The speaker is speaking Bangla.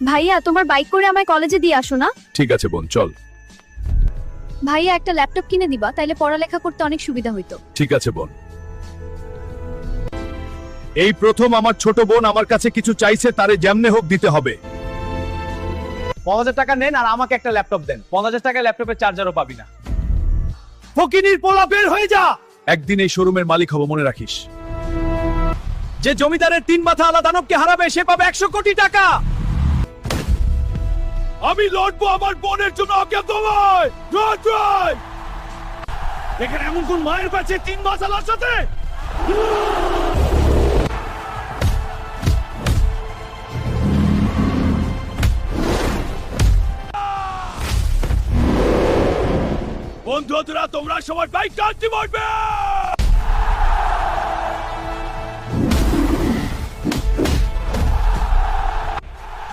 ভাইয়া তোমার বাইক করে আমায় কলেজে দিয়ে আসো না। ঠিক আছে বোন, চল। ভাইয়া একটা ল্যাপটপ কিনে দিবা, তাইলে পড়ালেখা করতে অনেক সুবিধা হইতো। ঠিক আছে বোন। এই প্রথম আমার ছোট বোন আমার কাছে কিছু চাইছে, তারে যেমনে হোক দিতে হবে। 5000 টাকা নেন আর আমাকে একটা ল্যাপটপ দেন। 5000 টাকায় ল্যাপটপের চার্জারও পাবি না। ফকিনীর পোলা, বের হয়ে যা। একদিন এই শোরুমের মালিক হব, মনে রাখিস। যে জমিদারের 3 মাথা আলা দানবকে হারাবে সে পাবে 100 কোটি টাকা। আমি লড়বো আমার বোনের জন্য। আজ্ঞা তোমায়। জয়। এখানে এমন কোন মায়ের কাছে 3 মাথা আলার সাথে? বন্ধুরা, তোমরা সবাই বাইক টানতে পারবে।